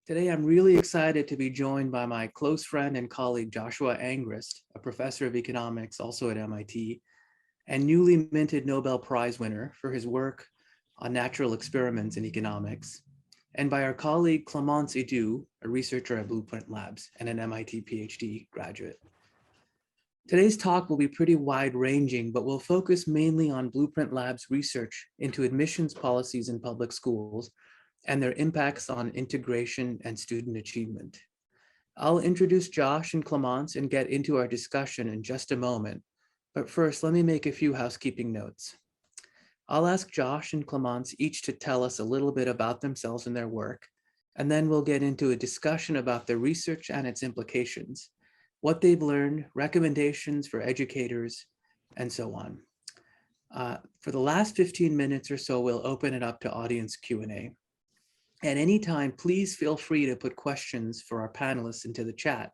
Today, I'm really excited to be joined by my close friend and colleague, Joshua Angrist, a professor of economics also at MIT, and newly minted Nobel Prize winner for his work on natural experiments in economics, and by our colleague, Clémence Idoux, a researcher at Blueprint Labs and an MIT PhD graduate. Today's talk will be pretty wide-ranging, but will focus mainly on Blueprint Labs research into admissions policies in public schools and their impacts on integration and student achievement. I'll introduce Josh and Clémence and get into our discussion in just a moment. But first, let me make a few housekeeping notes. I'll ask Josh and Clémence each to tell us a little bit about themselves and their work, and then we'll get into a discussion about the research and its implications, what they've learned, recommendations for educators, and so on. For the last 15 minutes or so, we'll open it up to audience Q&A. At any time, please feel free to put questions for our panelists into the chat.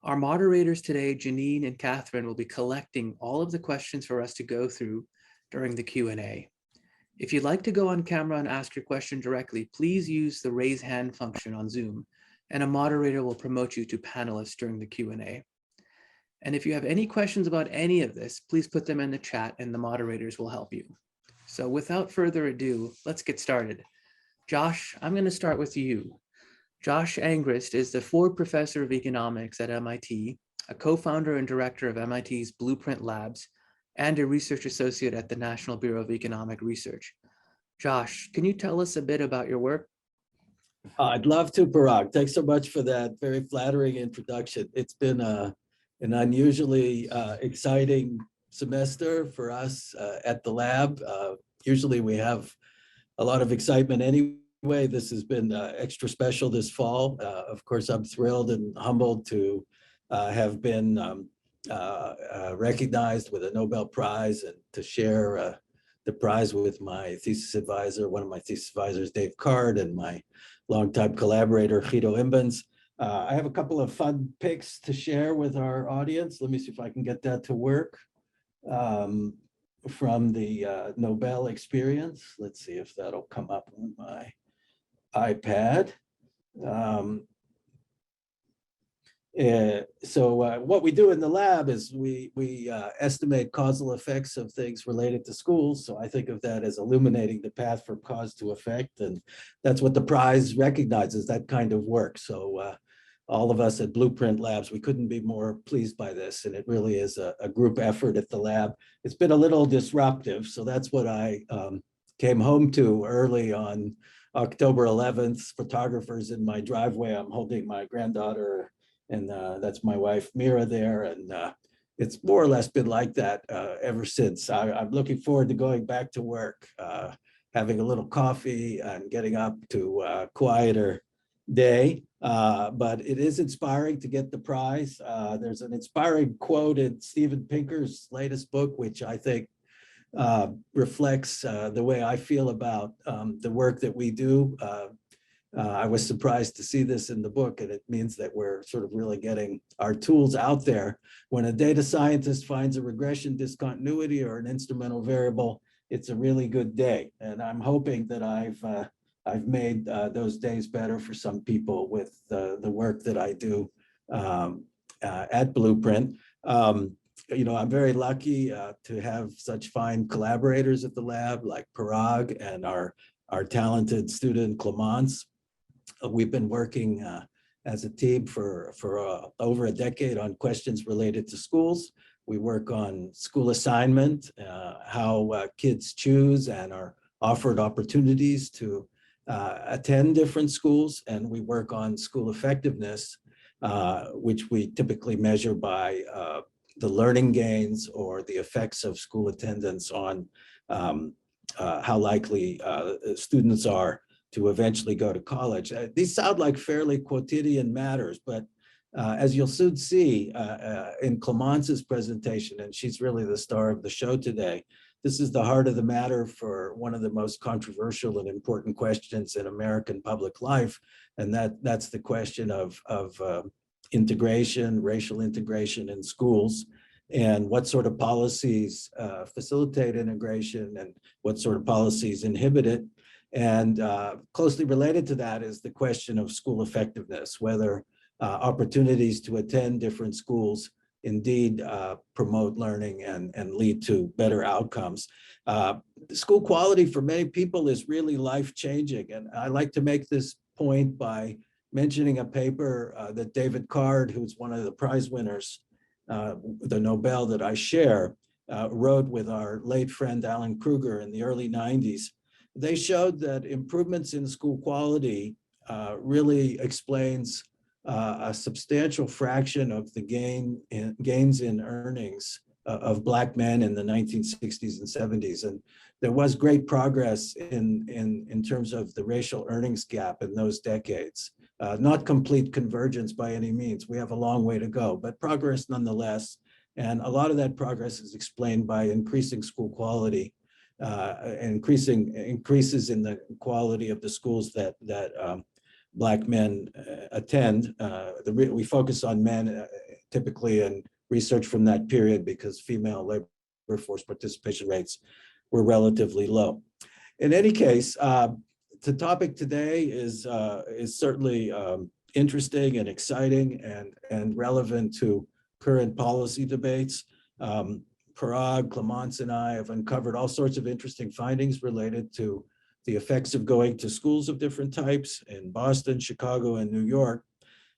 Our moderators today, Janine and Catherine, will be collecting all of the questions for us to go through during the Q&A. If you'd like to go on camera and ask your question directly, please use the raise hand function on Zoom, and a moderator will promote you to panelist during the Q&A. And if you have any questions about any of this, please put them in the chat and the moderators will help you. So without further ado, let's get started. Josh, I'm going to start with you. Josh Angrist is the Ford Professor of Economics at MIT, a co-founder and director of MIT's Blueprint Labs, and a research associate at the National Bureau of Economic Research. Josh, can you tell us a bit about your work? I'd love to, Parag. Thanks so much for that very flattering introduction. It's been an unusually exciting semester for us at the lab. Usually we have a lot of excitement anyway. This has been extra special this fall. Of course, I'm thrilled and humbled to have been recognized with a Nobel Prize and to share the prize with my thesis advisor, one of my thesis advisors, Dave Card, and my longtime collaborator, Guido Imbens. I have a couple of fun pics to share with our audience. Let me see if I can get that to work. From the Nobel experience. Let's see if that'll come up on my iPad. So what we do in the lab is we estimate causal effects of things related to schools. So I think of that as illuminating the path from cause to effect. And that's what the prize recognizes, that kind of work. So all of us at Blueprint Labs, we couldn't be more pleased by this. And it really is a group effort at the lab. It's been a little disruptive. So that's what I came home to early on October 11th. Photographers in my driveway. I'm holding my granddaughter, and that's my wife, Mira, there. And it's more or less been like that ever since. I'm looking forward to going back to work, having a little coffee and getting up to a quieter day. But it is inspiring to get the prize. There's an inspiring quote in Steven Pinker's latest book, which I think reflects the way I feel about the work that we do. I was surprised to see this in the book, and it means that we're sort of really getting our tools out there. When a data scientist finds a regression discontinuity or an instrumental variable, it's a really good day. And I'm hoping that I've made those days better for some people with the work that I do at Blueprint. You know, I'm very lucky to have such fine collaborators at the lab like Parag and our talented student Clémence. We've been working as a team for over a decade on questions related to schools. We work on school assignment, how kids choose and are offered opportunities to attend different schools, and we work on school effectiveness, which we typically measure by the learning gains or the effects of school attendance on how likely students are to eventually go to college. These sound like fairly quotidian matters, but as you'll soon see in Clémence's presentation, and she's really the star of the show today, this is the heart of the matter for one of the most controversial and important questions in American public life, and that's the question of integration, racial integration in schools, and what sort of policies facilitate integration and what sort of policies inhibit it. And closely related to that is the question of school effectiveness, whether opportunities to attend different schools indeed promote learning and lead to better outcomes. School quality for many people is really life-changing. And I like to make this point by mentioning a paper that David Card, who's one of the prize winners, the Nobel that I share, wrote with our late friend Alan Kruger in the early 90s. They showed that improvements in school quality really explains a substantial fraction of the gains in earnings of Black men in the 1960s and 70s. And there was great progress in terms of the racial earnings gap in those decades. Not complete convergence by any means. We have a long way to go, but progress nonetheless. And a lot of that progress is explained by increasing school quality, increases in the quality of the schools that Black men attend. We focus on men typically in research from that period because female labor force participation rates were relatively low. In any case, the topic today is certainly interesting and exciting and relevant to current policy debates. Parag, Clémence, and I have uncovered all sorts of interesting findings related to the effects of going to schools of different types in Boston, Chicago, and New York.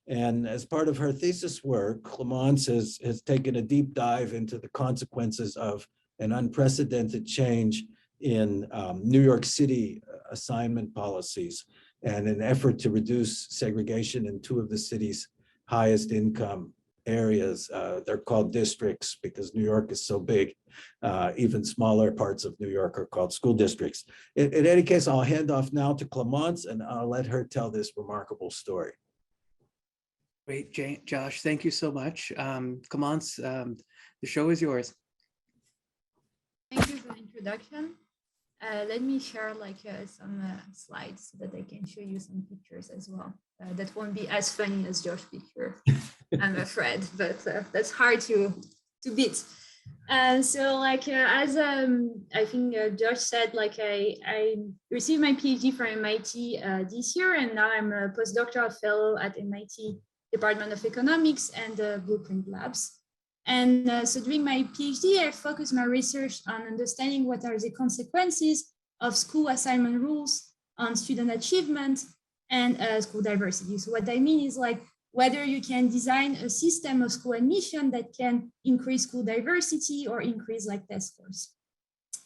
And as part of her thesis work, Clémence has taken a deep dive into the consequences of an unprecedented change in New York City assignment policies and an effort to reduce segregation in two of the city's highest income areas. They're called districts because New York is so big. Even smaller parts of New York are called school districts. In any case, I'll hand off now to Clémence and I'll let her tell this remarkable story. Great, Josh, thank you so much. Clémence, the show is yours. Thank you for the introduction. Let me share some slides so that I can show you some pictures as well. That won't be as funny as Josh's picture, I'm afraid, but that's hard to beat. As I think Josh said, I received my PhD from MIT this year, and now I'm a postdoctoral fellow at MIT Department of Economics and the Blueprint Labs. And so during my PhD, I focused my research on understanding what are the consequences of school assignment rules on student achievement and school diversity. So what I mean is whether you can design a system of school admission that can increase school diversity or increase test scores.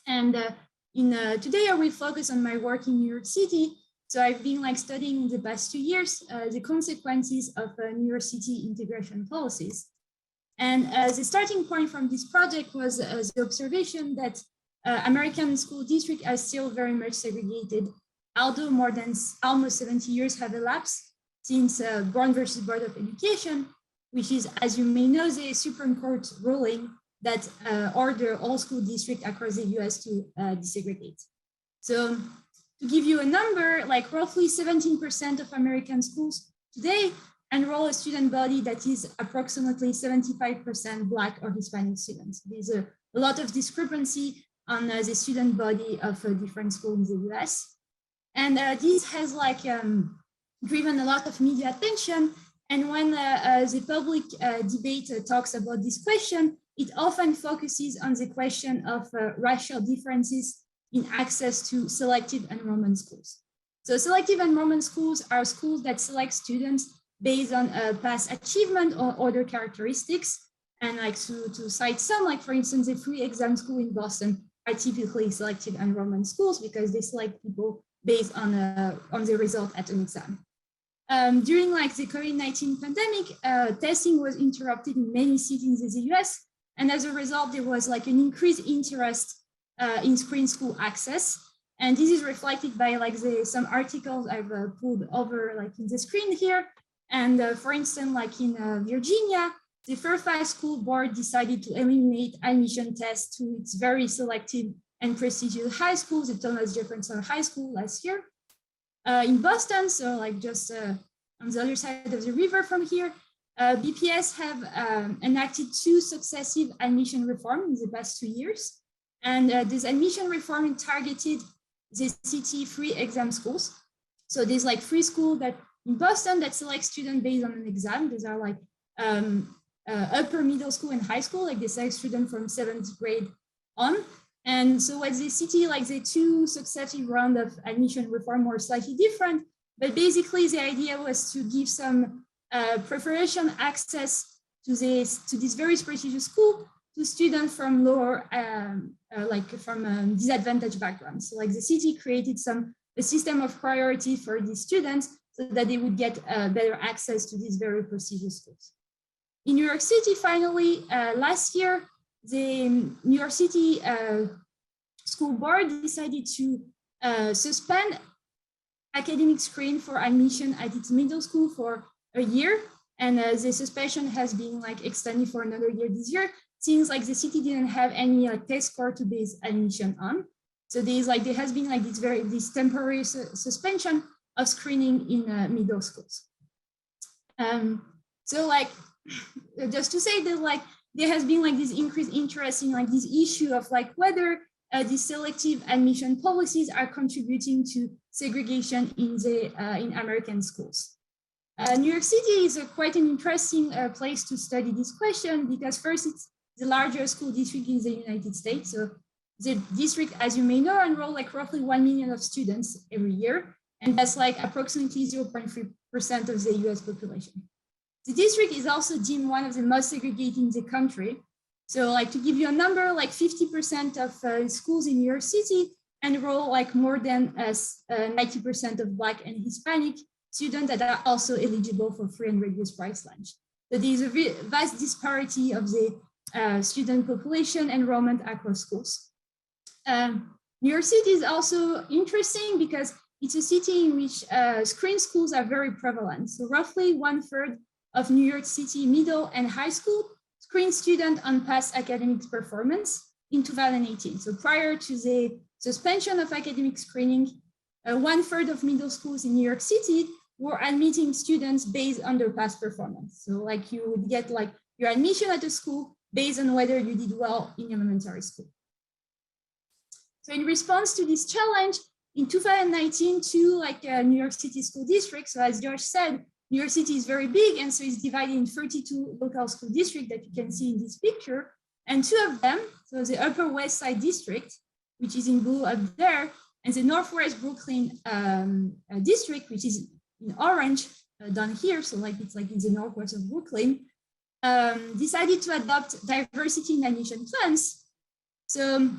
And today I will focus on my work in New York City. So I've been studying the past 2 years the consequences of New York City integration policies. And the starting point from this project was the observation that American school districts are still very much segregated, although more than almost 70 years have elapsed since Brown versus Board of Education, which is, as you may know, the Supreme Court ruling that order all school districts across the US to desegregate. So to give you a number, roughly 17% of American schools today enroll a student body that is approximately 75% Black or Hispanic students. There's a lot of discrepancy on the student body of different schools in the US. And this has driven a lot of media attention. And when the public debate talks about this question, it often focuses on the question of racial differences in access to selective enrollment schools. So selective enrollment schools are schools that select students based on past achievement or other characteristics. And to cite some, for instance, the free exam school in Boston are typically selective enrollment schools because they select people based on the result at an exam. During the COVID-19 pandemic, testing was interrupted in many cities in the US. And as a result, there was an increased interest in screen school access. And this is reflected by some articles I've pulled over in the screen here. And for instance, in Virginia, the Fairfax School Board decided to eliminate admission tests to its very selective and prestigious high schools, the Thomas Jefferson High School last year. In Boston, so just on the other side of the river from here, BPS have enacted 2 successive admission reforms in the past 2 years. And this admission reform targeted the city free exam schools. So there's like free school that in Boston that select students based on an exam. These are like upper middle school and high school, like they select students from 7th grade on. And so what the city, like the two successive rounds of admission reform were slightly different, but basically the idea was to give some preferential access to this very prestigious school to students from lower, from disadvantaged backgrounds. So like the city created a system of priority for these students so that they would get better access to these very prestigious schools. In New York City, finally, last year, the New York City school board decided to suspend academic screening for admission at its middle school for a year. And the suspension has been like extended for another year this year, since like the city didn't have any like test score to base admission on. So there has been like this temporary suspension of screening in middle schools. So like, just to say that like, there has been like this increased interest in like this issue of like whether these selective admission policies are contributing to segregation in American schools. New York City is quite an interesting place to study this question because first it's the largest school district in the United States. So the district, as you may know, enroll like roughly 1 million of students every year. And that's like approximately 0.3% of the US population. The district is also deemed one of the most segregated in the country. So like to give you a number, like 50% of schools in New York City enroll like more than 90% of Black and Hispanic students that are also eligible for free and reduced price lunch. So there is a vast disparity of the student population enrollment across schools. New York City is also interesting because it's a city in which screen schools are very prevalent. So roughly 1/3 of New York City middle and high school screen students on past academic performance in 2018. So prior to the suspension of academic screening, 1/3 of middle schools in New York City were admitting students based on their past performance. So like you would get like your admission at the school based on whether you did well in elementary school. So in response to this challenge, in 2019, two New York City school districts, so as Josh said, New York City is very big, and so it's divided in 32 local school districts that you can see in this picture. And two of them, so the Upper West Side District, which is in blue up there, and the Northwest Brooklyn District, which is in orange down here, so like it's like in the northwest of Brooklyn, decided to adopt diversity in admission plans. So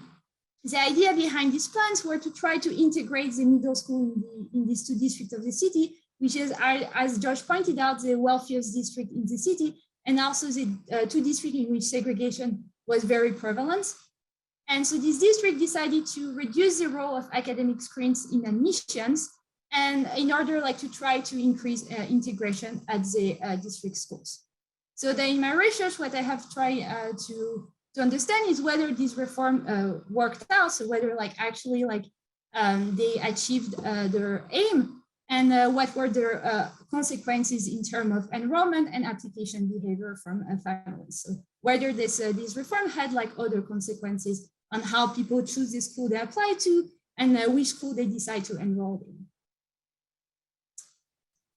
the idea behind these plans were to try to integrate the middle school in these two districts of the city, which is, as Josh pointed out, the wealthiest district in the city, and also the two districts in which segregation was very prevalent. And so this district decided to reduce the role of academic screens in admissions, and in order to try to increase integration at the district schools. So then in my research, what I have tried to understand is whether this reform worked out, so whether actually they achieved their aim, and what were their consequences in terms of enrollment and application behavior from families. So whether this reform had other consequences on how people choose the school they apply to and which school they decide to enroll in.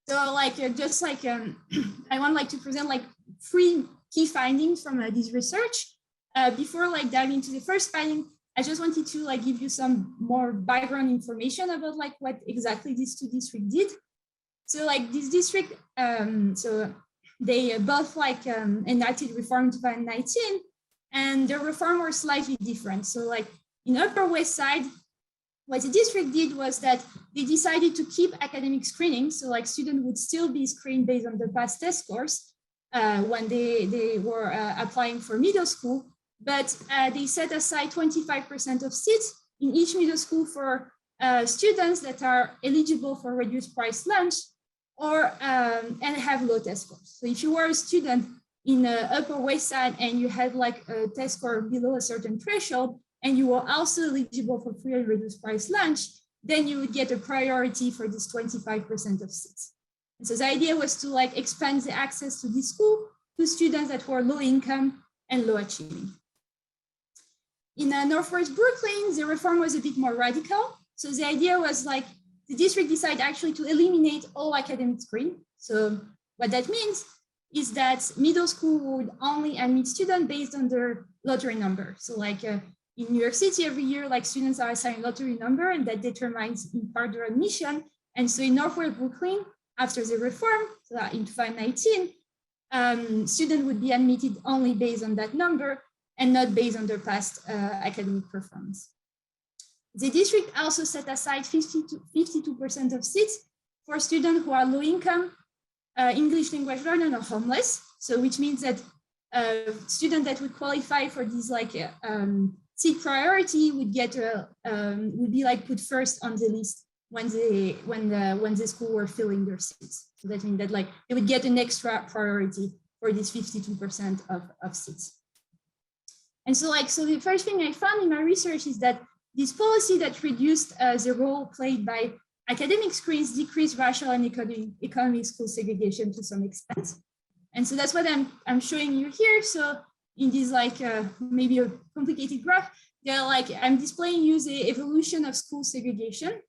So I want to present 3 key findings from this research. Before diving into the first finding, I just wanted to give you some more background information about what exactly these two districts did. So this district, so they both enacted reform in 2019, and their reform were slightly different. So in Upper West Side, what the district did was that they decided to keep academic screening. So students would still be screened based on their past test scores when they were applying for middle school, but they set aside 25% of seats in each middle school for students that are eligible for reduced price lunch or and have low test scores. So if you were a student in Upper West Side and you had a test score below a certain threshold, and you were also eligible for free and reduced price lunch, then you would get a priority for this 25% of seats. And so the idea was to expand the access to this school to students that were low income and low achieving. In Northwest Brooklyn, the reform was a bit more radical. So the idea was like the district decided actually to eliminate all academic screen. So what that means is that middle school would only admit students based on their lottery number. So like in New York City, every year, like students are assigned a lottery number, and that determines in part their admission. And so in Northwest Brooklyn, after the reform, so in 2019, students would be admitted only based on that number and not based on their past academic performance. The district also set aside 52% of seats for students who are low income, English language learner, or homeless. So which means that students that would qualify for this like seat priority would get would be like put first on the list when the school were filling their seats. So that means that like they would get an extra priority for this 52% of seats. And so the first thing I found in my research is that this policy that reduced the role played by academic screens decreased racial and economic school segregation to some extent. And so that's what I'm showing you here. So in this like maybe a complicated graph, they're like I'm displaying you the evolution of school segregation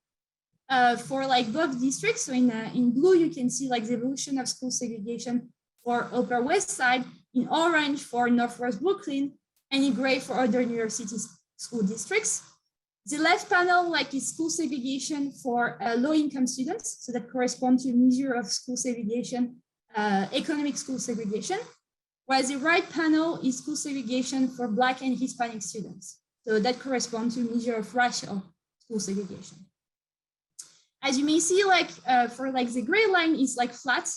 for like both districts. So in blue, you can see like the evolution of school segregation for Upper West Side, in orange for Northwest Brooklyn, and in gray for other New York City school districts. The left panel like is school segregation for low-income students, so that corresponds to a measure of school segregation, economic school segregation, whereas the right panel is school segregation for Black and Hispanic students, so that corresponds to a measure of racial school segregation. As you may see, like for like the gray line is like flat,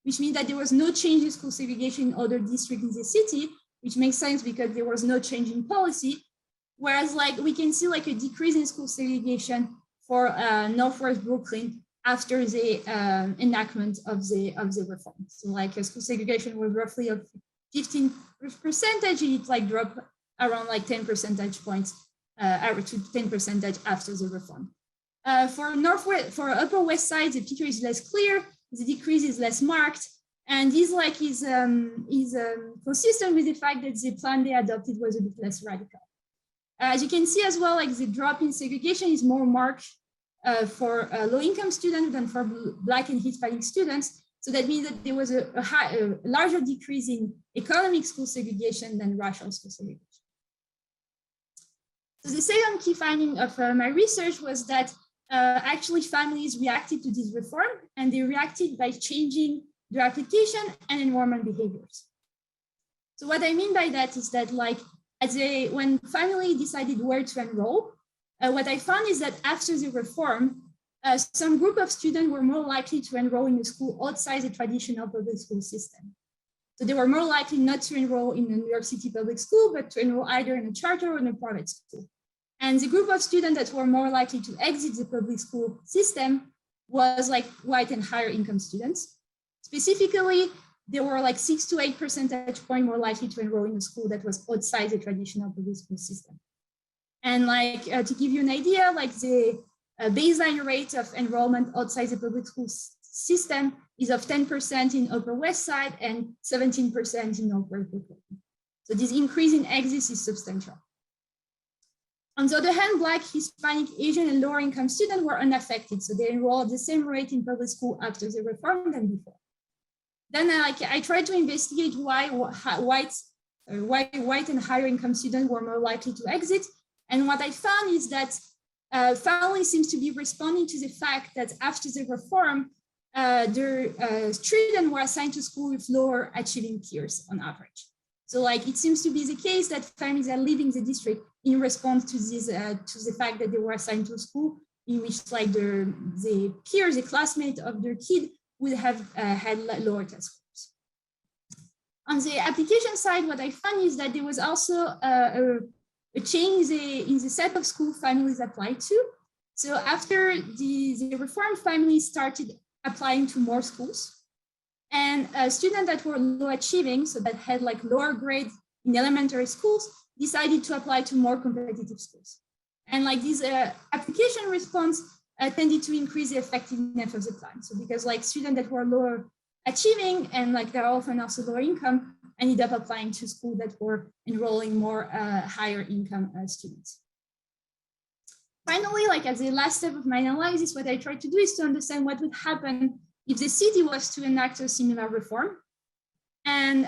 which means that there was no change in school segregation in other districts in the city, which makes sense because there was no change in policy. Whereas like we can see like a decrease in school segregation for Northwest Brooklyn after the enactment of the reform. So like school segregation was roughly of 15%, it like dropped around like 10 percentage points to 10% after the reform. For Upper West Side, the picture is less clear, the decrease is less marked, and this like is consistent with the fact that the plan they adopted was a bit less radical. As you can see as well, like the drop in segregation is more marked for low-income students than for Black and Hispanic students. So that means that there was a larger decrease in economic school segregation than racial school segregation. So the second key finding of my research was that actually families reacted to this reform, and they reacted by changing their application and enrollment behaviors. So what I mean by that is that like when family decided where to enroll, what I found is that after the reform, some group of students were more likely to enroll in a school outside the traditional public school system. So they were more likely not to enroll in a New York City public school, but to enroll either in a charter or in a private school. And the group of students that were more likely to exit the public school system was like white and higher income students. Specifically, they were like 6 to 8 percentage points more likely to enroll in a school that was outside the traditional public school system. And like to give you an idea, like the baseline rate of enrollment outside the public school system is of 10% in Upper West Side and 17% in Northwest Brooklyn. So this increase in exits is substantial. On the other hand, Black, Hispanic, Asian, and lower income students were unaffected. So they enrolled at the same rate in public school after the reform than before. Then I tried to investigate why white and higher income students were more likely to exit. And what I found is that family seems to be responding to the fact that after the reform, their students were assigned to school with lower achieving peers on average. So like it seems to be the case that families are leaving the district in response to this, to the fact that they were assigned to a school in which like the peers, the classmates of their kid would have had lower test scores. On the application side, what I found is that there was also a change in the set of school families applied to. So after the reform, families started applying to more schools. And students that were low achieving, so that had like lower grades in elementary schools, decided to apply to more competitive schools. And like this application response tended to increase the effectiveness of the plan. So because like students that were lower achieving and like they're often also lower income, ended up applying to schools that were enrolling more higher income students. Finally, like as the last step of my analysis, what I tried to do is to understand what would happen if the city was to enact a similar reform. And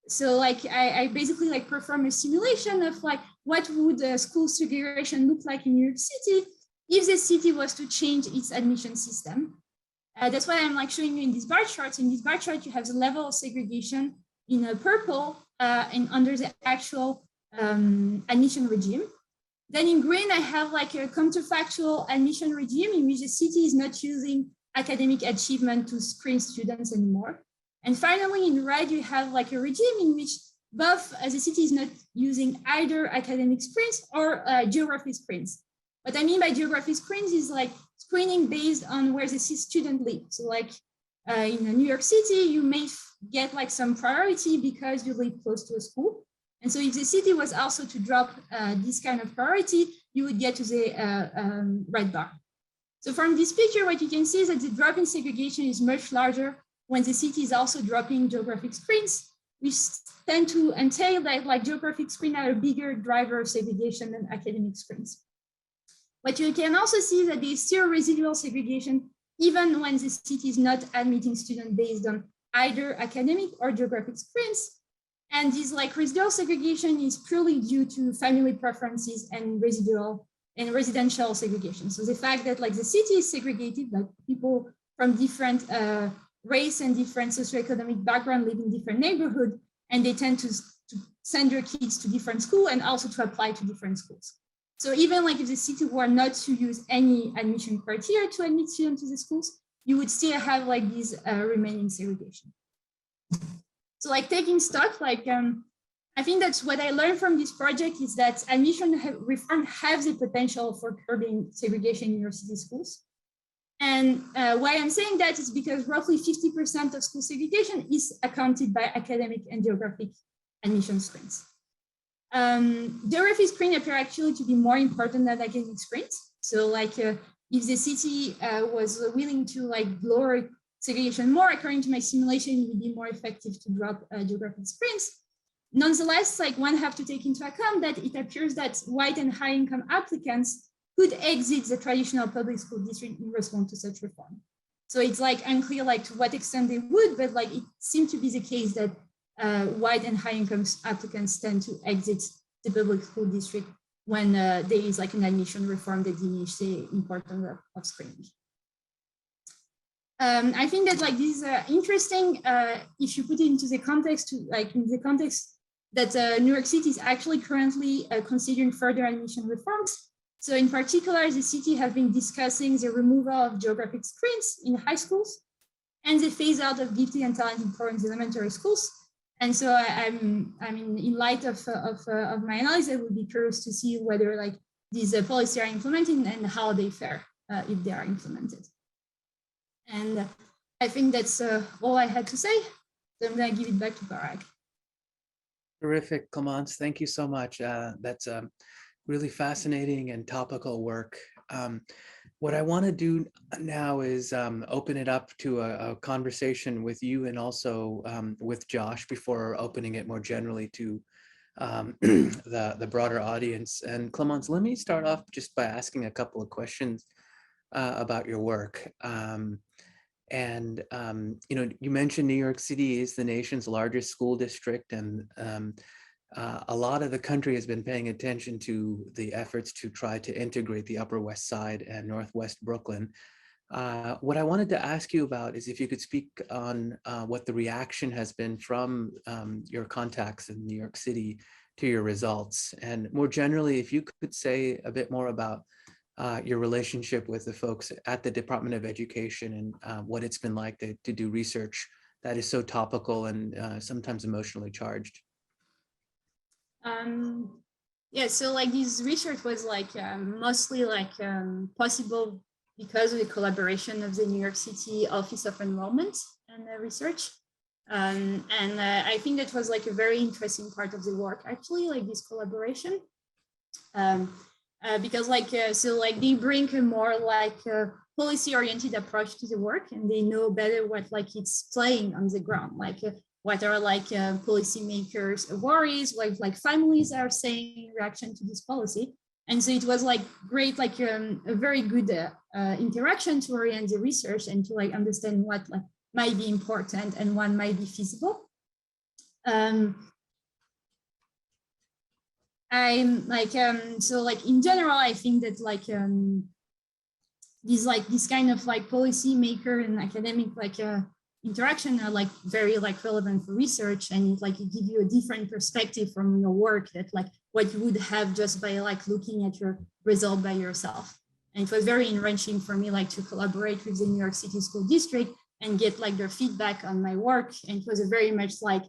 so like I basically like perform a simulation of like what would school segregation look like in New York City if the city was to change its admission system. That's why I'm like showing you in these bar charts. In this bar chart, you have the level of segregation in purple and under the actual admission regime. Then in green, I have like a counterfactual admission regime in which the city is not using academic achievement to screen students anymore. And finally, in red, you have like a regime in which both the city is not using either academic screens or geography screens. What I mean by geography screens is like screening based on where the student lives. So like in New York City, you may get like some priority because you live close to a school. And so if the city was also to drop this kind of priority, you would get to the red bar. So from this picture, what you can see is that the drop in segregation is much larger when the city is also dropping geographic screens, which tend to entail that like geographic screens are a bigger driver of segregation than academic screens. What you can also see is that there is still residual segregation even when the city is not admitting students based on either academic or geographic screens. And this like residual segregation is purely due to family preferences and residual and residential segregation. So the fact that like the city is segregated, like people from different race and different socioeconomic background live in different neighborhoods, and they tend to send their kids to different schools and also to apply to different schools. So even like if the city were not to use any admission criteria to admit students to the schools, you would still have like this remaining segregation. So like taking stock, like I think that's what I learned from this project is that admission reform has the potential for curbing segregation in university schools. And why I'm saying that is because roughly 50% of school segregation is accounted by academic and geographic admission screens. Geography screens appear actually to be more important than academic screens. So like if the city was willing to like lower segregation more, according to my simulation, it would be more effective to drop geographic screens. Nonetheless, like one have to take into account that it appears that white and high income applicants could exit the traditional public school district in response to such reform. So it's like unclear like to what extent they would, but like it seemed to be the case that white and high income applicants tend to exit the public school district when there is like an admission reform that diminishes the importance of screening. I think that like this is interesting if you put it into the context that New York City is actually currently considering further admission reforms. So in particular, the city has been discussing the removal of geographic screens in high schools and the phase out of gifted and talented programs in elementary schools. And so I mean, in light of my analysis, I would be curious to see whether like these policies are implemented and how they fare if they are implemented. And I think that's all I had to say. So I'm going to give it back to Parag. Terrific, Clémence. Thank you so much. That's really fascinating and topical work. What I want to do now is open it up to a conversation with you and also with Josh before opening it more generally to the broader audience. And Clémence, let me start off just by asking a couple of questions about your work. You know, you mentioned New York City is the nation's largest school district, and a lot of the country has been paying attention to the efforts to try to integrate the Upper West Side and Northwest Brooklyn. What I wanted to ask you about is if you could speak on what the reaction has been from your contacts in New York City to your results, and more generally, if you could say a bit more about your relationship with the folks at the Department of Education and what it's been like to do research that is so topical and sometimes emotionally charged. Yeah, so like this research was like mostly like possible because of the collaboration of the New York City Office of Enrollment and Research. I think that was like a very interesting part of the work, actually, like this collaboration. Because like, so like they bring a more like policy-oriented approach to the work, and they know better what like it's playing on the ground, like what are like policymakers' worries, like families are saying in reaction to this policy. And so it was like great, like a very good interaction to orient the research and to like understand what like might be important and what might be feasible. I'm like, so like in general, I think that like this kind of like policy maker and academic like interaction are like very like relevant for research, and it like it give you a different perspective from your work that like what you would have just by like looking at your result by yourself. And it was very enriching for me like to collaborate with the New York City School District and get like their feedback on my work. And it was a very much like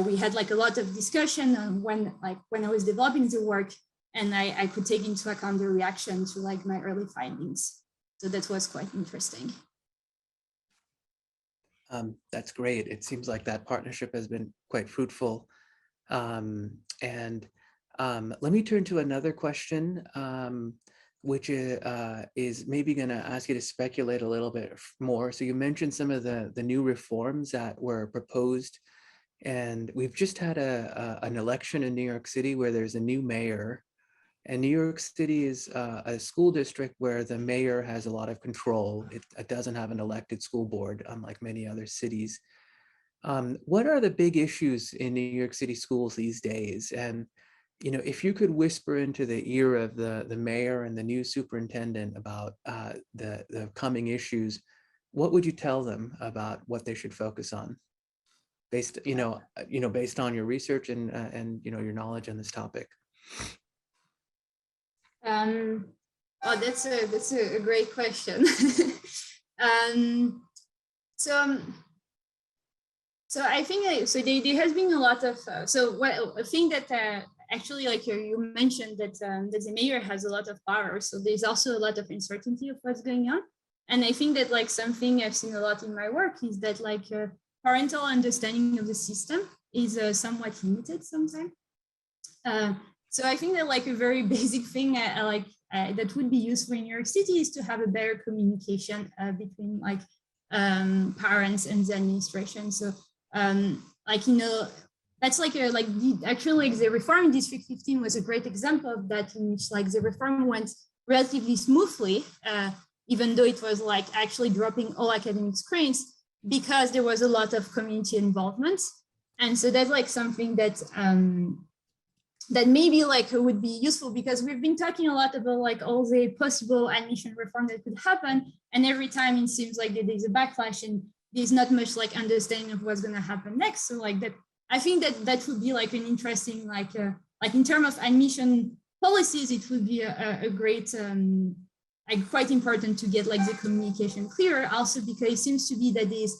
we had like a lot of discussion on when I was developing the work, and I could take into account the reaction to like my early findings. So that was quite interesting. That's great. It seems like that partnership has been quite fruitful. Let me turn to another question, which is maybe going to ask you to speculate a little bit more. So you mentioned some of the new reforms that were proposed, and we've just had an election in New York City where there's a new mayor. And New York City is a school district where the mayor has a lot of control. It doesn't have an elected school board, unlike many other cities. What are the big issues in New York City schools these days? And, you know, if you could whisper into the ear of the mayor and the new superintendent about the coming issues, what would you tell them about what they should focus on, based, based on your research and your knowledge on this topic? Oh, that's a great question. So I think there has been a lot of a thing that actually like you mentioned that the mayor has a lot of power. So there's also a lot of uncertainty of what's going on. And I think that like something I've seen a lot in my work is that like parental understanding of the system is somewhat limited sometimes. So I think that like a very basic thing that would be useful in New York City is to have a better communication between like parents and the administration. So that's actually the reform in District 15 was a great example of that, in which like the reform went relatively smoothly, even though it was like actually dropping all academic screens, because there was a lot of community involvement. And so that's like something that that maybe like would be useful, because we've been talking a lot about like all the possible admission reform that could happen, and every time it seems like there's a backlash and there's not much like understanding of what's going to happen next. So like that, I think that would be like an interesting like in terms of admission policies, it would be a great like quite important to get like the communication clearer, also because it seems to be that there's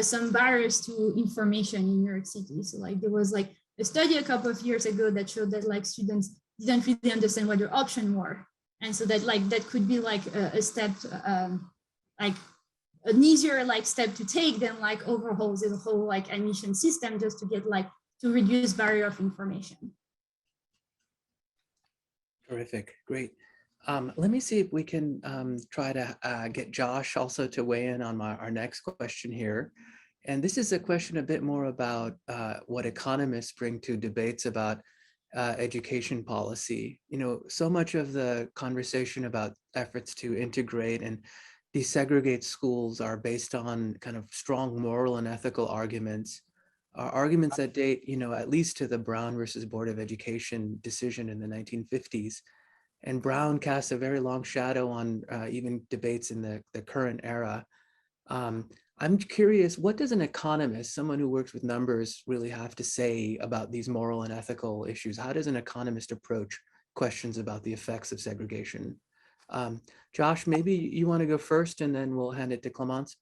some barriers to information in New York City. So like there was like a study a couple of years ago that showed that like students didn't really understand what their options were. And so that like that could be like a step, like an easier like step to take than like overhaul the whole like admission system, just to get like to reduce barrier of information. Terrific, great. Let me see if we can try to get Josh also to weigh in on our next question here. And this is a question a bit more about what economists bring to debates about education policy. You know, so much of the conversation about efforts to integrate and desegregate schools are based on kind of strong moral and ethical arguments, arguments that date, at least to the Brown versus Board of Education decision in the 1950s. And Brown casts a very long shadow on even debates in the current era. I'm curious, what does an economist, someone who works with numbers, really have to say about these moral and ethical issues? How does an economist approach questions about the effects of segregation? Josh, maybe you want to go first, and then we'll hand it to Clémence.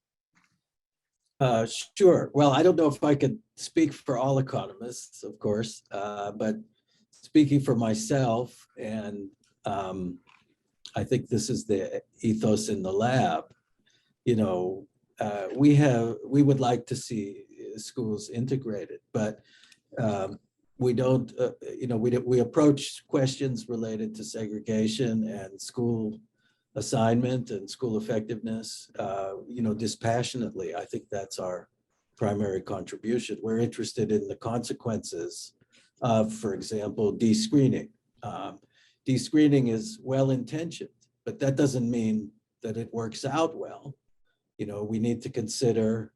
Sure. Well, I don't know if I could speak for all economists, of course, but speaking for myself, and I think this is the ethos in the lab, we would like to see schools integrated, but we don't, we approach questions related to segregation and school assignment and school effectiveness, dispassionately. I think that's our primary contribution. We're interested in the consequences of, for example, descreening. descreening is well-intentioned, but that doesn't mean that it works out well. You know, we need to consider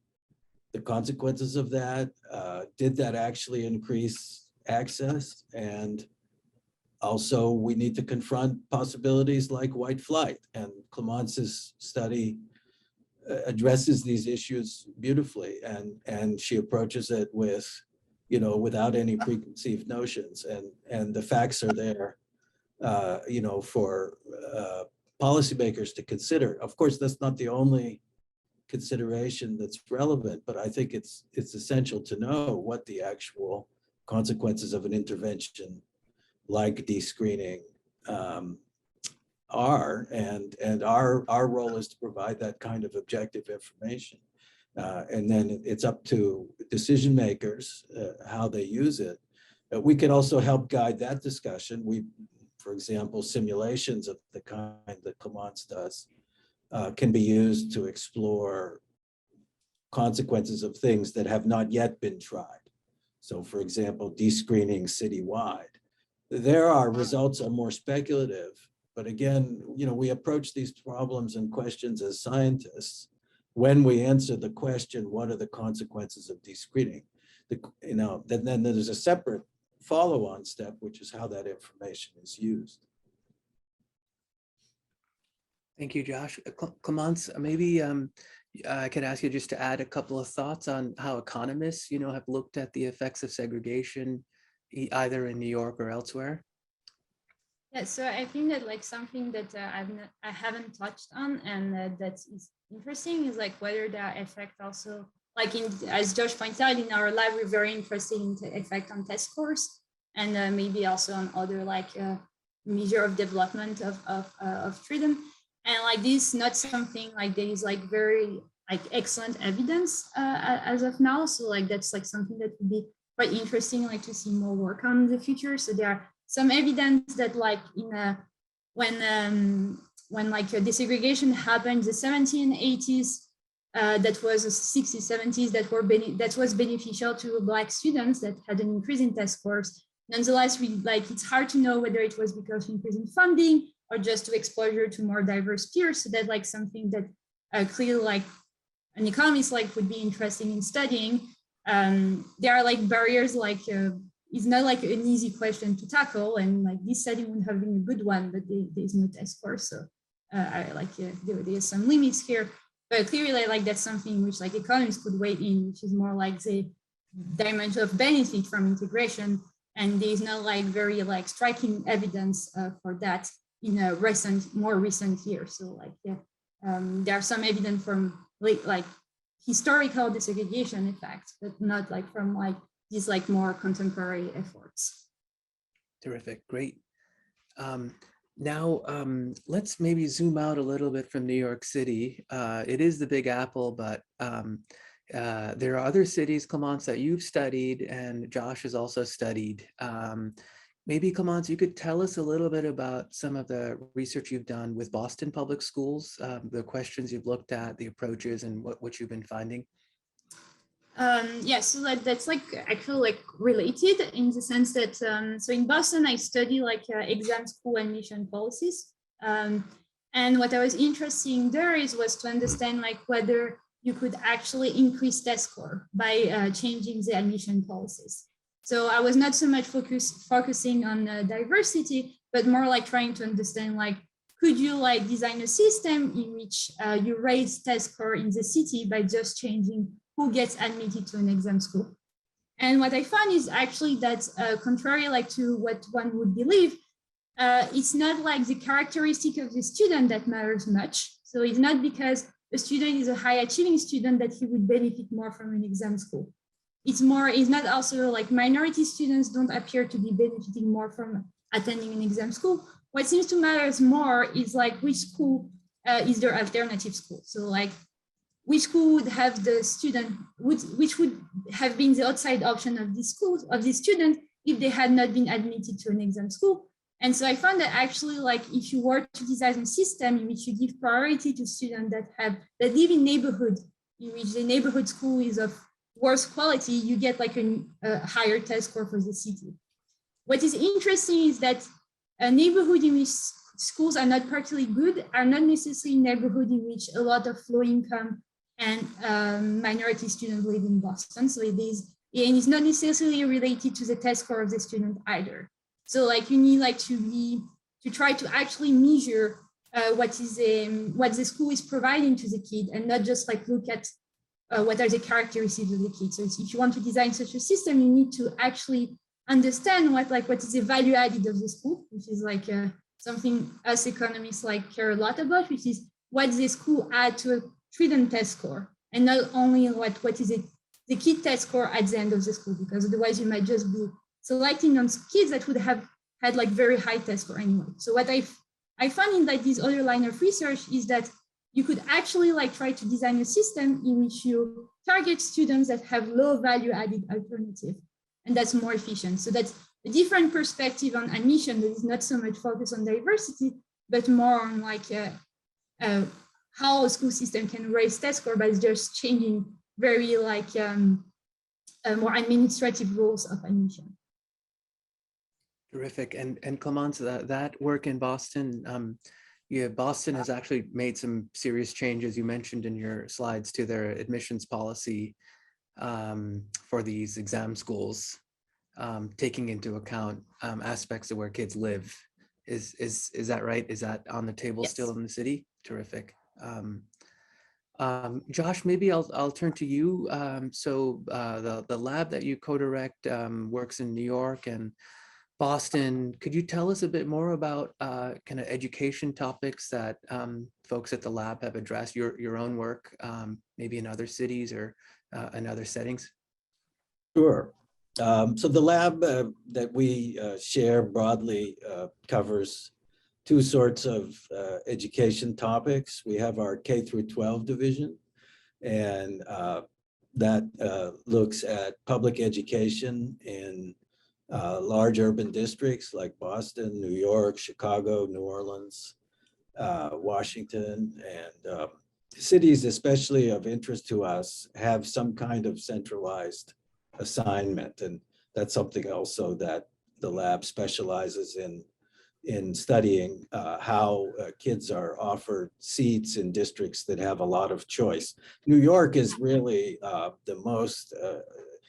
the consequences of that. Did that actually increase access? And also we need to confront possibilities like white flight. And Clémence's study addresses these issues beautifully, and she approaches it with, you know, without any preconceived notions, and the facts are there, you know, for policymakers to consider. Of course, that's not the only consideration that's relevant, but I think it's essential to know what the actual consequences of an intervention like descreening are, and our role is to provide that kind of objective information. And then it's up to decision makers how they use it. We can also help guide that discussion. For example, simulations of the kind that Clémence does can be used to explore consequences of things that have not yet been tried. So for example, descreening citywide. There our results are more speculative, but again, you know, we approach these problems and questions as scientists. When we answer the question, what are the consequences of descreening? You know, then there's a separate follow-on step, which is how that information is used. Thank you, Josh. Clémence, maybe I could ask you just to add a couple of thoughts on how economists, you know, have looked at the effects of segregation, either in New York or elsewhere. Yeah, so I think that like something that I haven't touched on, and that is interesting, is like whether that effect also, like as Josh pointed out, in our lab, we're very interested in the effect on test scores, and maybe also on other like measure of development of freedom. And like this, not something like there is like very like excellent evidence as of now. So like that's like something that would be quite interesting, like to see more work on in the future. So there are some evidence that like in when like desegregation happened in the 1780s, that was the 60s, 70s, that was beneficial to Black students that had an increase in test scores. Nonetheless, it's hard to know whether it was because of increase in funding or just to exposure to more diverse peers. So that's like something that clearly like an economist like would be interested in studying. There are like barriers, like it's not like an easy question to tackle, and like this study would have been a good one, but there's no test score, so there's some limits here. But clearly, like that's something which like economists could weigh in, which is more like the dimension of benefit from integration, and there's no like very like striking evidence for that in a more recent years. So like there are some evidence from like historical desegregation effects, but not like from like these like more contemporary efforts. Terrific, great. Now let's maybe zoom out a little bit from New York City. It is the Big Apple, but there are other cities, Clémence, that you've studied, and Josh has also studied. Maybe, Clémence, you could tell us a little bit about some of the research you've done with Boston Public Schools, the questions you've looked at, the approaches, and what you've been finding. Yeah, so that's like actually like related in the sense that so in Boston I study like exam school admission policies, and what I was interested there was to understand like whether you could actually increase test score by changing the admission policies. So I was not so much focusing on diversity, but more like trying to understand like, could you like design a system in which you raise test score in the city by just changing who gets admitted to an exam school? And what I found is actually that contrary like to what one would believe, it's not like the characteristic of the student that matters much. So it's not because a student is a high achieving student that he would benefit more from an exam school. It's not also like minority students don't appear to be benefiting more from attending an exam school. What seems to matter more is like which school is their alternative school. So like which school would have the student, which would have been the outside option of this school, of this student, if they had not been admitted to an exam school. And so I found that actually, like if you were to design a system in which you give priority to students that live in neighborhoods in which the neighborhood school is of worse quality, you get like a higher test score for the city. What is interesting is that a neighborhood in which schools are not particularly good are not necessarily neighborhood in which a lot of low income and minority students live in Boston. So it is, and it's not necessarily related to the test score of the student either. So like you need like to try to actually measure what the school is providing to the kid, and not just like look at what are the characteristics of the kid. So if you want to design such a system, you need to actually understand what is the value added of the school, which is like something us economists like care a lot about, which is what the school add to a student test score, and not only what is it the kid test score at the end of the school, because otherwise you might just be selecting on kids that would have had like very high test score anyway. So what I found in like this other line of research is that you could actually like try to design a system in which you target students that have low value added alternative, and that's more efficient. So that's a different perspective on admission that is not so much focused on diversity, but more on like how a school system can raise test score by just changing very like more administrative rules of admission. Terrific. And Clémence, that work in Boston, yeah, Boston has actually made some serious changes. You mentioned in your slides to their admissions policy for these exam schools, taking into account aspects of where kids live. Is that right? Is that on the table Yes. still in the city? Terrific. Josh, maybe I'll turn to you. So the lab that you co-direct works in New York and Boston. Could you tell us a bit more about kind of education topics that folks at the lab have addressed, your own work, maybe in other cities or in other settings? Sure. So the lab that we share broadly covers two sorts of education topics. We have our K through 12 division, and that looks at public education in large urban districts like Boston, New York, Chicago, New Orleans, Washington, and cities especially of interest to us have some kind of centralized assignment. And that's something also that the lab specializes in studying how kids are offered seats in districts that have a lot of choice. New York is really the most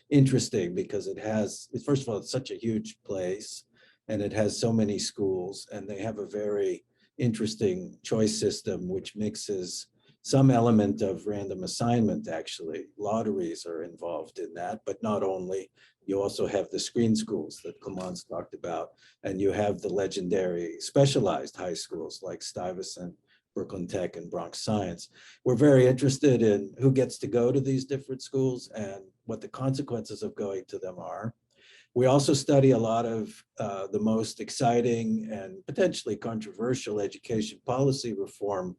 interesting because it has, first of all, it's such a huge place and it has so many schools, and they have a very interesting choice system which mixes some element of random assignment. Actually, lotteries are involved in that, but not only. You also have the screen schools that Clémence talked about, and you have the legendary specialized high schools like Stuyvesant, Brooklyn Tech, and Bronx Science. We're very interested in who gets to go to these different schools and what the consequences of going to them are. We also study a lot of the most exciting and potentially controversial education policy reform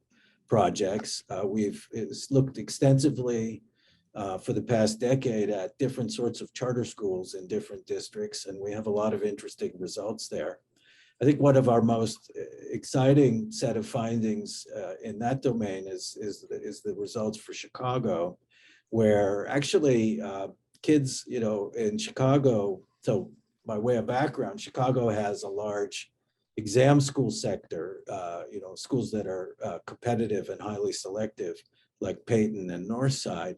projects. We've looked extensively for the past decade at different sorts of charter schools in different districts, and we have a lot of interesting results there. I think one of our most exciting set of findings in that domain is the results for Chicago, where actually kids, in Chicago, so by way of background, Chicago has a large exam school sector, schools that are competitive and highly selective, like Peyton and Northside.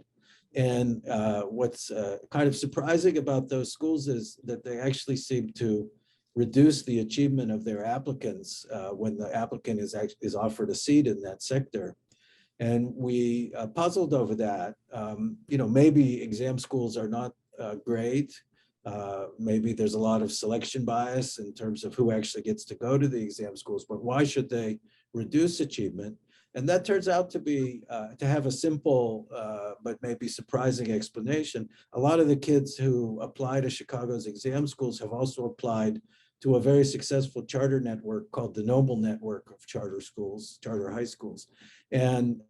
And what's kind of surprising about those schools is that they actually seem to reduce the achievement of their applicants when the applicant is offered a seat in that sector. And we puzzled over that. Maybe exam schools are not great. Maybe there's a lot of selection bias in terms of who actually gets to go to the exam schools, but why should they reduce achievement? And that turns out to be, to have a simple, but maybe surprising explanation. A lot of the kids who apply to Chicago's exam schools have also applied to a very successful charter network called the Noble Network of Charter Schools, charter high schools. And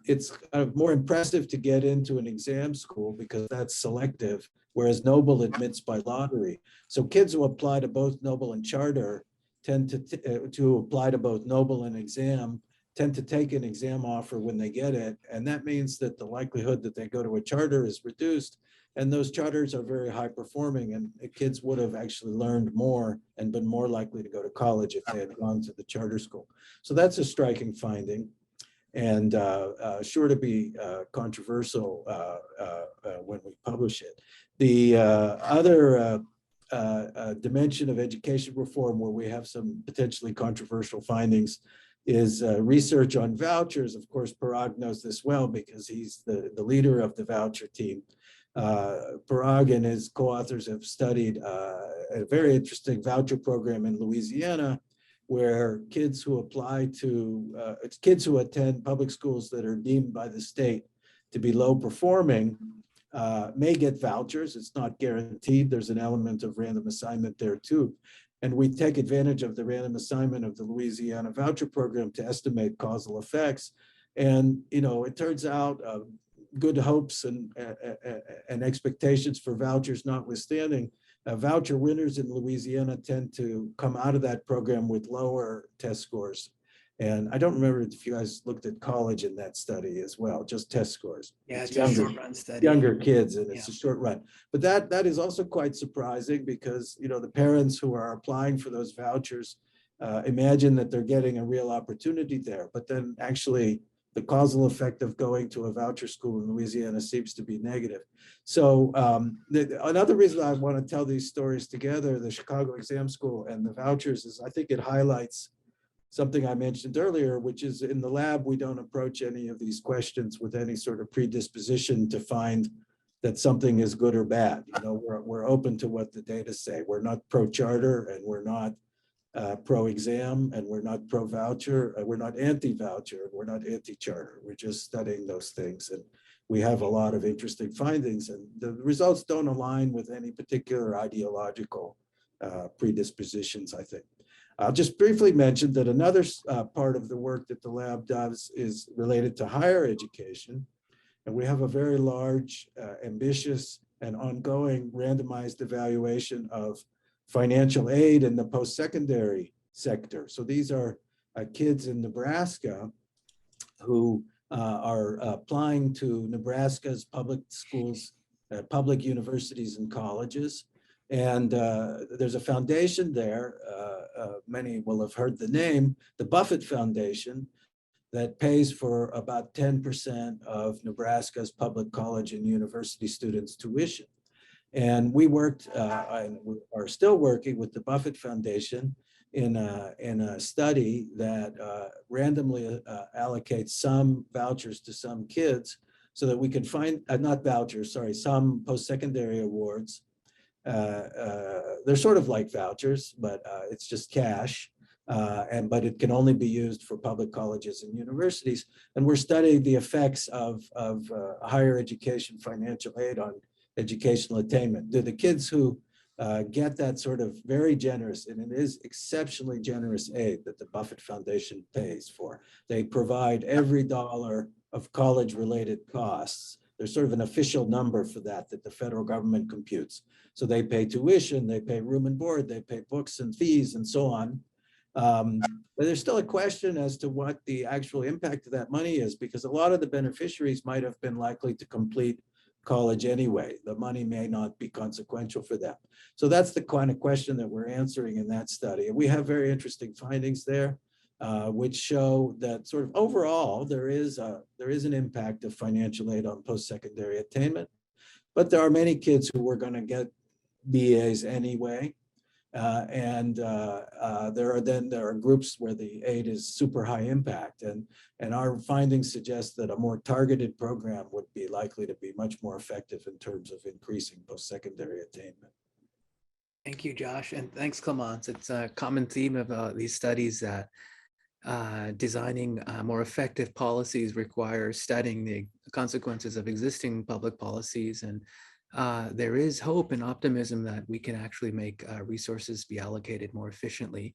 it's kind of more impressive to get into an exam school because that's selective, whereas Noble admits by lottery. So kids who apply to both Noble and charter tend to apply to both Noble and exam tend to take an exam offer when they get it. And that means that the likelihood that they go to a charter is reduced. And those charters are very high performing, and the kids would have actually learned more and been more likely to go to college if they had gone to the charter school. So that's a striking finding, and sure to be controversial when we publish it. The other dimension of education reform where we have some potentially controversial findings is research on vouchers. Of course, Parag knows this well because he's the leader of the voucher team. Parag and his co-authors have studied a very interesting voucher program in Louisiana, where kids who apply to, kids who attend public schools that are deemed by the state to be low performing may get vouchers. It's not guaranteed. There's an element of random assignment there too. And we take advantage of the random assignment of the Louisiana voucher program to estimate causal effects. And, you know, it turns out good hopes and expectations for vouchers notwithstanding, voucher winners in Louisiana tend to come out of that program with lower test scores. And I don't remember if you guys looked at college in that study as well, just test scores. Yeah, it's a short run study. Younger kids, and it's a short run. But that is also quite surprising because, you know, the parents who are applying for those vouchers imagine that they're getting a real opportunity there. But then actually the causal effect of going to a voucher school in Louisiana seems to be negative. So another reason I want to tell these stories together, the Chicago Exam School and the vouchers, is I think it highlights something I mentioned earlier, which is in the lab, we don't approach any of these questions with any sort of predisposition to find that something is good or bad. You know, we're open to what the data say. We're not pro-charter, and we're not pro-exam, and we're not pro-voucher, we're not anti-voucher, and we're not anti-charter. We're just studying those things. And we have a lot of interesting findings, and the results don't align with any particular ideological predispositions, I think. I'll just briefly mention that another part of the work that the lab does is related to higher education. And we have a very large, ambitious, and ongoing randomized evaluation of financial aid in the post-secondary sector. So these are kids in Nebraska who are applying to Nebraska's public schools, public universities and colleges. And there's a foundation there, many will have heard the name, the Buffett Foundation, that pays for about 10% of Nebraska's public college and university students' tuition. And we worked, and we are still working with the Buffett Foundation in a study that randomly allocates some vouchers to some kids so that we can find, not vouchers, sorry, some post-secondary awards. They're sort of like vouchers, but it's just cash. But it can only be used for public colleges and universities. And we're studying the effects of higher education financial aid on educational attainment. Do the kids who get that sort of very generous, and it is exceptionally generous aid that the Buffett Foundation pays for. They provide every dollar of college-related costs. There's sort of an official number for that the federal government computes. So they pay tuition, they pay room and board, they pay books and fees and so on. But there's still a question as to what the actual impact of that money is, because a lot of the beneficiaries might have been likely to complete college anyway. The money may not be consequential for them. So that's the kind of question that we're answering in that study. And we have very interesting findings there, which show that sort of overall, there is an impact of financial aid on post-secondary attainment, but there are many kids who are going to get BAs anyway. There are groups where the aid is super high impact, and our findings suggest that a more targeted program would be likely to be much more effective in terms of increasing post-secondary attainment. Thank you, Josh, and thanks, Clémence. It's a common theme of these studies that designing more effective policies requires studying the consequences of existing public policies, and there is hope and optimism that we can actually make resources be allocated more efficiently.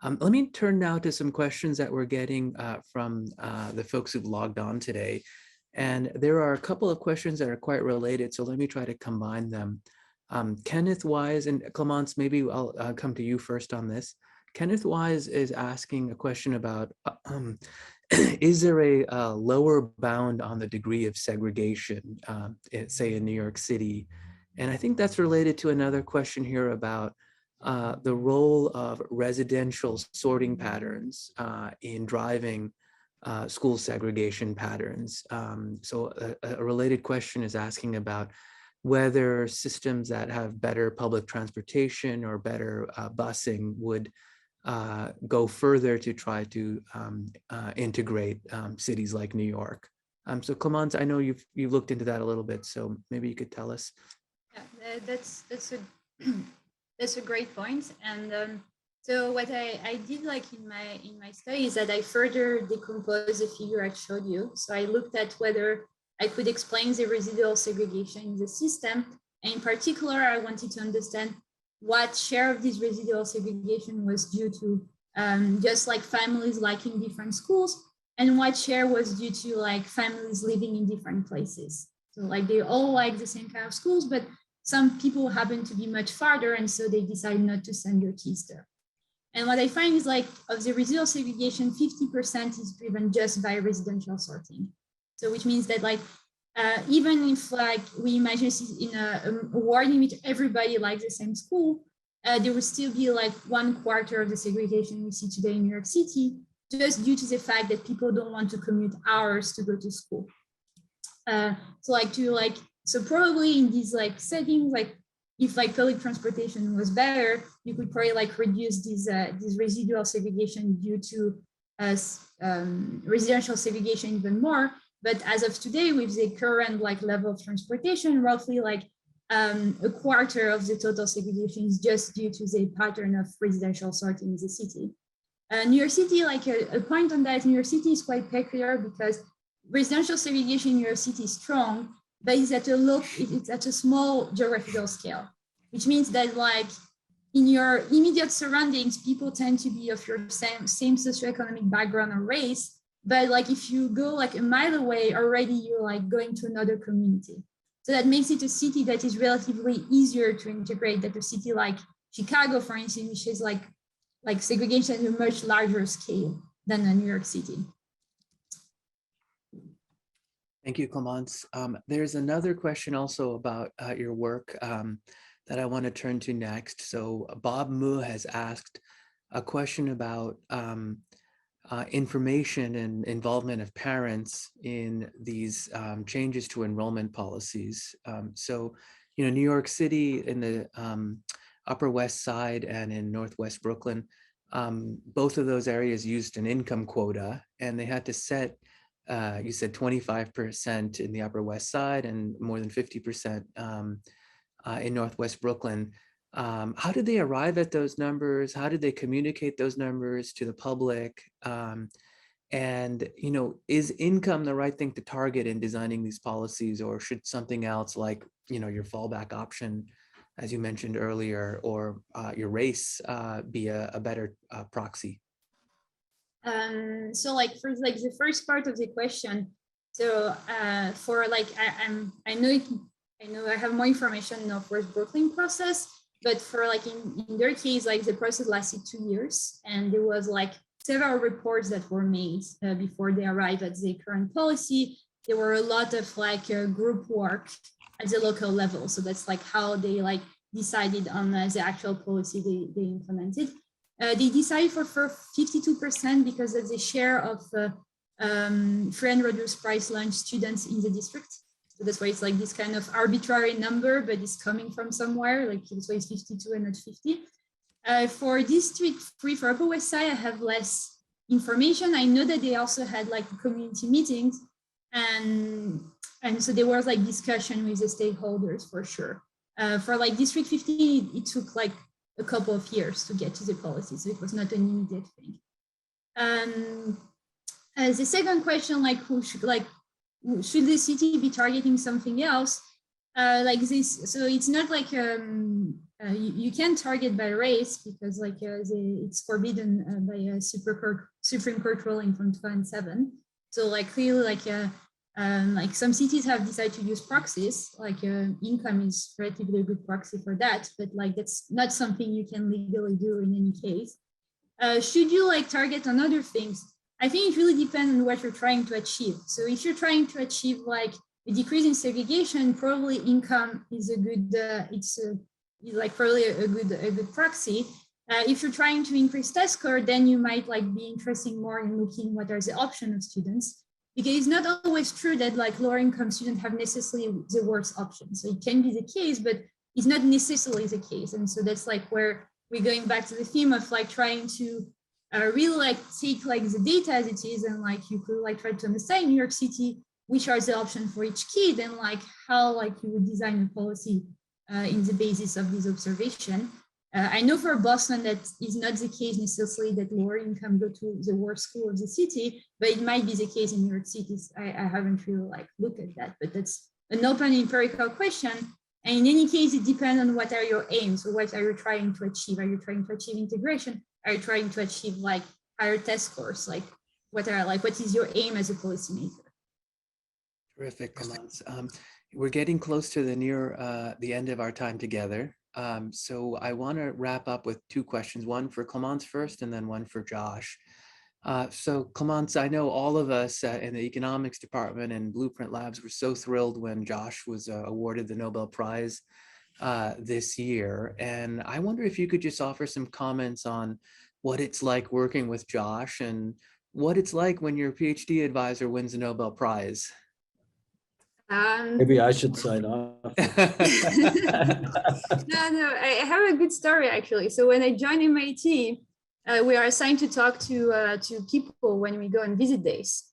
Let me turn now to some questions that we're getting from the folks who've logged on today. And there are a couple of questions that are quite related, so let me try to combine them. Kenneth Wise, and Clémence, maybe I'll come to you first on this. Kenneth Wise is asking a question about is there a lower bound on the degree of segregation, say in New York City? And I think that's related to another question here about the role of residential sorting patterns in driving school segregation patterns. So a related question is asking about whether systems that have better public transportation or better busing would go further to try to integrate cities like New York. So Clémence, I know you've looked into that a little bit, so maybe you could tell us. Yeah, that's a that's a great point. And so what I did like in my study is that I further decomposed the figure I showed you. So I looked at whether I could explain the residual segregation in the system. And in particular, I wanted to understand what share of this residual segregation was due to just like families liking different schools, and what share was due to like families living in different places. So like they all like the same kind of schools, but some people happen to be much farther, and so they decide not to send their kids there. And what I find is like of the residual segregation, 50% is driven just by residential sorting. So which means that like, even if like we imagine in a world in which everybody likes the same school, there would still be like 1/4 of the segregation we see today in New York City, just due to the fact that people don't want to commute hours to go to school. So probably in these like settings, like if like public transportation was better, you could probably like reduce this residual segregation due to residential segregation even more. But as of today, with the current like level of transportation, roughly like 1/4 of the total segregation is just due to the pattern of residential sorting in the city. New York City, like a point on that, New York City is quite peculiar because residential segregation in New York City is strong, but it's at a small geographical scale, which means that like in your immediate surroundings, people tend to be of your same socioeconomic background or race. But like if you go like a mile away, already you're like going to another community. So that makes it a city that is relatively easier to integrate than a city like Chicago, for instance, which is like segregation at a much larger scale than New York City. Thank you, Clémence. There's another question also about your work that I want to turn to next. So Bob Mu has asked a question about information and involvement of parents in these changes to enrollment policies. So, you know, New York City in the Upper West Side and in Northwest Brooklyn, both of those areas used an income quota, and they had to set, you said 25% in the Upper West Side and more than 50% in Northwest Brooklyn. How did they arrive at those numbers? How did they communicate those numbers to the public? And, you know, is income the right thing to target in designing these policies, or should something else like, you know, your fallback option, as you mentioned earlier, or your race be a better proxy? So like for like the first part of the question, so for like I know I have more information in Northwest Brooklyn process, but for like in their case, like the process lasted 2 years, and there was like several reports that were made before they arrived at the current policy. There were a lot of like group work at the local level, so that's like how they like decided on the actual policy they implemented. They decided for 52% because of the share of free and reduced price lunch students in the district. So that's why it's like this kind of arbitrary number, but it's coming from somewhere. Like that's why it's 52 and not 50. For District 3 for Upper West Side, I have less information. I know that they also had like community meetings, and so there was like discussion with the stakeholders for sure. For like District 50, it took like a couple of years to get to the policy, so it was not an immediate thing. The second question, like should the city be targeting something else like this? So it's not like you can target by race because like it's forbidden by a Supreme Court ruling from 2007. So like clearly like some cities have decided to use proxies, like income is relatively a good proxy for that, but like that's not something you can legally do in any case. Should you like target on other things? I think it really depends on what you're trying to achieve. So if you're trying to achieve like a decrease in segregation, probably income is a good, probably a good proxy. If you're trying to increase test score, then you might like be interested more in looking what are the options of students, because it's not always true that like lower income students have necessarily the worst option. So it can be the case, but it's not necessarily the case. And so that's like where we're going back to the theme of like trying to really like take like the data as it is, and like you could like try to understand in New York City which are the options for each kid, and like how like you would design a policy in the basis of this observation. I know for Boston that is not the case necessarily that lower income go to the worst school of the city, but it might be the case in New York City. I haven't really like looked at that, but that's an open empirical question. And in any case, it depends on what are your aims. So what are you trying to achieve? Are you trying to achieve integration? Are you trying to achieve like higher test scores? Like what is your aim as a policymaker? Terrific, Clémence. We're getting close to the end of our time together. So I want to wrap up with two questions, one for Clémence first, and then one for Josh. So Clémence, I know all of us in the economics department and Blueprint Labs were so thrilled when Josh was awarded the Nobel Prize this year. And I wonder if you could just offer some comments on what it's like working with Josh and what it's like when your PhD advisor wins the Nobel Prize. Maybe I should sign off. No, I have a good story actually. So when I joined MIT, we are assigned to talk to people when we go on visit days.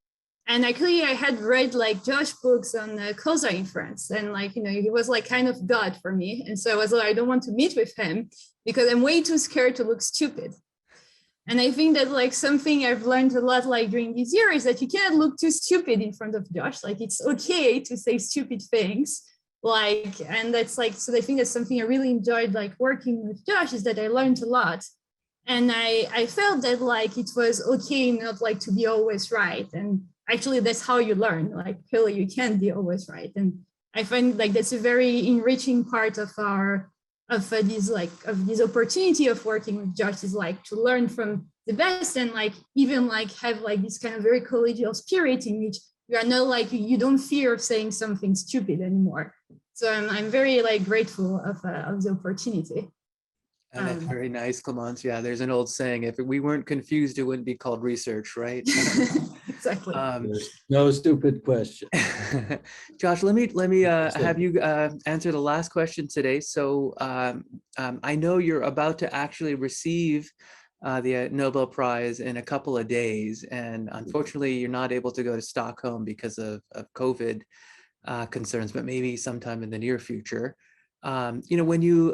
And actually, I had read like Josh books on causal inference, and like he was like kind of God for me. And so I was like, I don't want to meet with him because I'm way too scared to look stupid. And I think that like something I've learned a lot like during this year is that you can't look too stupid in front of Josh. Like it's okay to say stupid things. Like, and that's like, so I think that's something I really enjoyed like working with Josh, is that I learned a lot. And I felt that like it was okay not like to be always right. And actually that's how you learn, like really you can't be always right. And I find like that's a very enriching part of this opportunity of working with Josh, is like to learn from the best, and like even like have like this kind of very collegial spirit in which you are not like, you don't fear of saying something stupid anymore. So I'm very like grateful of the opportunity. And that's very nice, Clémence. Yeah, there's an old saying, if we weren't confused, it wouldn't be called research, right? Exactly. No stupid question. Josh, let me have you answer the last question today. So I know you're about to actually receive the Nobel Prize in a couple of days, and unfortunately, you're not able to go to Stockholm because of COVID concerns, but maybe sometime in the near future. When you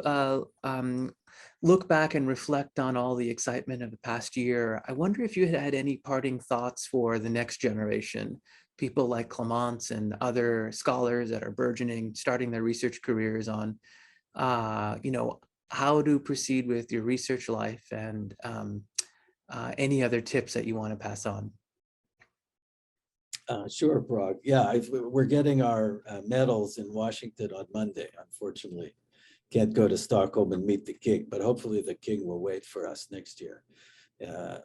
look back and reflect on all the excitement of the past year, I wonder if you had any parting thoughts for the next generation, people like Clémence and other scholars that are burgeoning, starting their research careers on, how to proceed with your research life, and any other tips that you want to pass on. Sure, Parag. Yeah, we're getting our medals in Washington on Monday, unfortunately. Can't go to Stockholm and meet the king, but hopefully the king will wait for us next year. In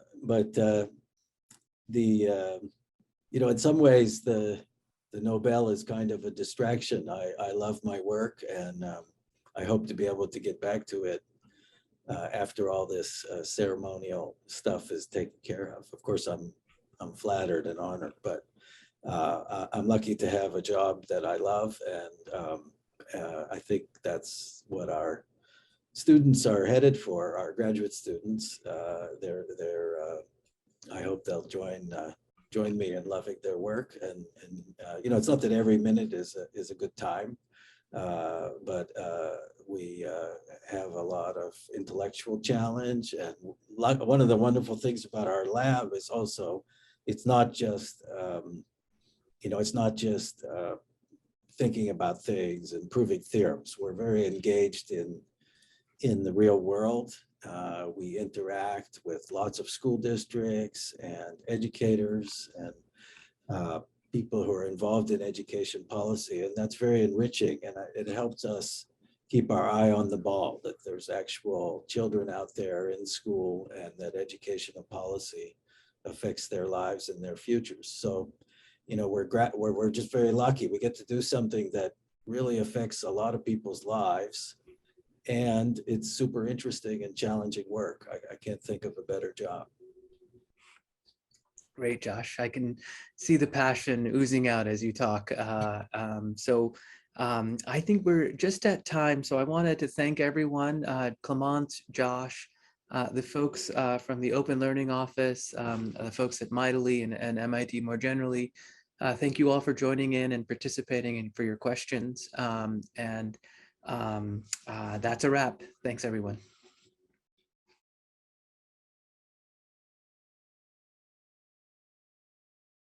some ways, the Nobel is kind of a distraction. I love my work, and I hope to be able to get back to it after all this ceremonial stuff is taken care of. Of course, I'm flattered and honored, but I'm lucky to have a job that I love, and I think that's what our students are headed for. Our graduate students, I hope they'll join me in loving their work. And it's not that every minute is a good time, but we have a lot of intellectual challenge. And one of the wonderful things about our lab is also, it's not just thinking about things and proving theorems. We're very engaged in the real world. We interact with lots of school districts and educators and people who are involved in education policy, and that's very enriching, and it helps us keep our eye on the ball, that there's actual children out there in school, and that educational policy affects their lives and their futures. So, you know, we're just very lucky. We get to do something that really affects a lot of people's lives. And it's super interesting and challenging work. I can't think of a better job. Great, Josh. I can see the passion oozing out as you talk. I think we're just at time. So I wanted to thank everyone, Clémence, Josh, the folks from the Open Learning Office, the folks at MITili and MIT more generally. Thank you all for joining in and participating and for your questions. That's a wrap. Thanks, everyone.